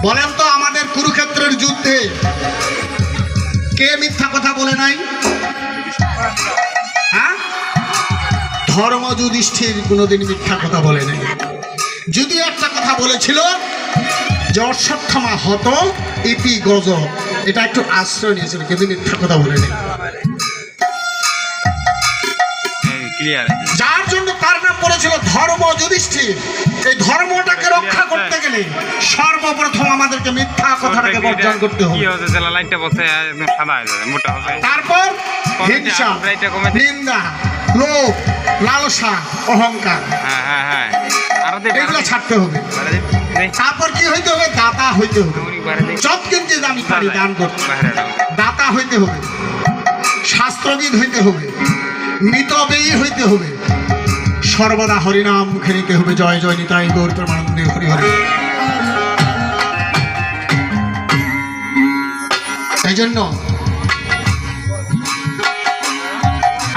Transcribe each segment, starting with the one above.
বলেন তো আমাদের কুরুক্ষেত্রের যুদ্ধে কে মিথ্যা কথা বলে নাই? হ্যাঁ, ধর্ম যুধিষ্ঠির কোনোদিন মিথ্যা কথা বলে নাই। যদি একটা কথা বলেছিল যে অশ্বত্থামা হত ইতি গজ, এটা একটু আশ্রয় নিয়েছিল, কিন্তু মিথ্যা কথা বলে নাই। যার জন্য তার নাম পড়েছিল ধর্ম যুধিষ্ঠির। এই ধর্মটাকে রক্ষা করতে গেলে সর্বপ্রথম আমাদেরকে মিথ্যা কথাটাকে বর্জন করতে হবে। তারপর হিংসা, নিন্দা, লোভ, লালসা, অহংকার এগুলো ছাড়তে হবে। তারপর কি হইতে হবে? দাতা হইতে হবে। যত কিন্তু আমি পারি দান করতে, দাতা হইতে হবে, শাস্ত্রবিদ হইতে হবে, মিতব্যয়ী হইতে হবে, সর্বদা হরিনাম মুখে নিতে হবে। জয় জয় নিতাই গৌর প্রেমানন্দে হরি হরি। এই জন্য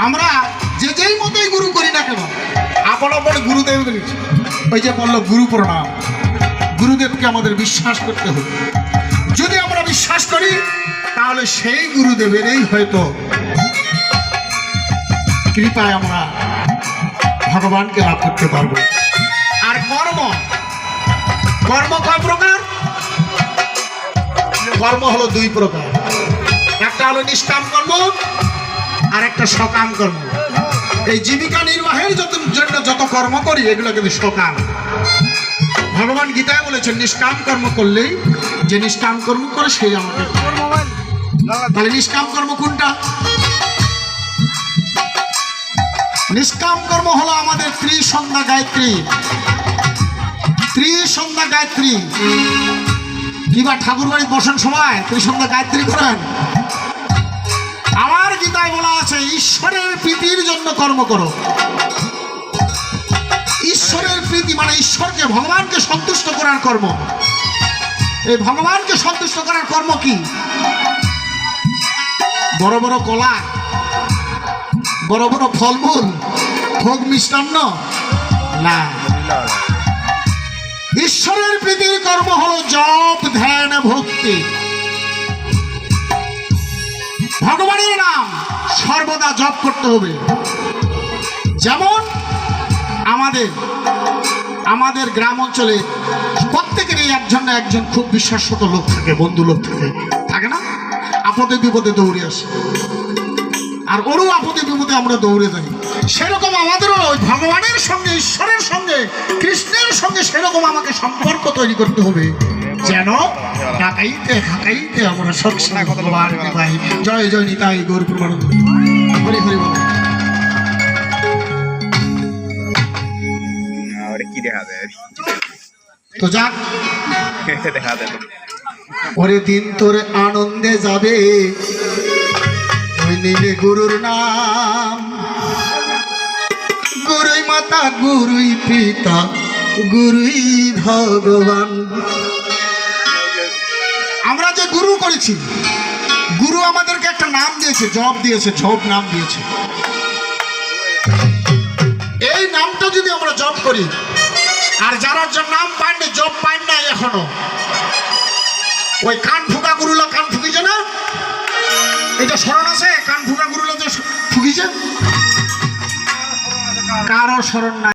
আমরা যে যেই মতোই গুরু করি না কেন, আপন আপন গুরুদেব, ওই যে বললো গুরু প্রণাম, গুরুদেবকে আমাদের বিশ্বাস করতে হবে। যদি আমরা বিশ্বাস করি তাহলে সেই গুরুদেবেরই হয়তো কৃপায় আমরা ভগবানকে লাভ করতে পারবো। আর কর্ম, কর্ম কয় প্রকার? কর্ম হলো দুই প্রকার, একটা হলো নিষ্কাম কর্ম আর একটা সকাম কর্ম। এই জীবিকা নির্বাহের জন্য যত কর্ম করি এগুলো কিন্তু সকাম। ভগবান গীতায় বলেছেন নিষ্কাম কর্ম করলেই, যে নিষ্কাম কর্ম করে সেই আমাকে। তাহলে নিষ্কাম কর্ম কোনটা? নিষ্কাম কর্ম হলো আমাদের ত্রিসন্ধ্যা গায়ত্রী। ত্রিসন্ধ্যা গায়ত্রী কিবা ঠাকুর বাড়ি বসার সময় ত্রিসন্ধ্যা গায়ত্রী করেন। আমার গীতায় বলা আছে ঈশ্বরের প্রীতির জন্য কর্ম করো। ঈশ্বরের প্রীতি মানে ঈশ্বরকে, ভগবানকে সন্তুষ্ট করার কর্ম। এই ভগবানকে সন্তুষ্ট করার কর্ম কি? বড় বড় কলা, বড় বড় ফলমূল, ভোগ মিষ্টান্ন না। ঈশ্বরের প্রীতির কর্ম হলো জপ, ধ্যান, ভক্তি। ভগবানের নাম সর্বদা জপ করতে হবে। যেমন আমাদের গ্রাম অঞ্চলে প্রত্যেকেরই একজন না একজন খুব বিশ্বাসত লোক থাকে, বন্ধু লোক থাকে না? আপদে বিপদে দৌড়ে আসে, আর ওরও আপদে বিপদে আমরা দৌড়ে যাই। সেরকম আমাদেরও ওই ভগবানের সঙ্গে, ঈশ্বরের সঙ্গে, কৃষ্ণের সঙ্গে সেরকম আমাকে সম্পর্ক তৈরি করতে হবে, যেন ডাকাইতে হাঁকাইতে আমরা সবসময় ভগবানকে পাই। জয় জয় নিতাই গৌর প্রেমানন্দে হরি হরি বল। তো যাক, ওরে দিন তোর আনন্দে যাবে, ওই নিলে গুরুর নাম। গুরুই মাতা, গুরুই পিতা, গুরুই ভগবান। আমরা যে গুরু করেছি, গুরু আমাদেরকে একটা নাম দিয়েছে, জপ দিয়েছে, জপ নাম দিয়েছে। এই নামটা যদি আমরা জপ করি, আর যারা নাম পান না, জপ পান না এখনো, ওই কান ফুকা গুরুলা কান ফুকিছে না, এটা স্মরণ আছে? কান ফুকা গুরুলা যে ফুকিছে, কারো স্মরণ নাই।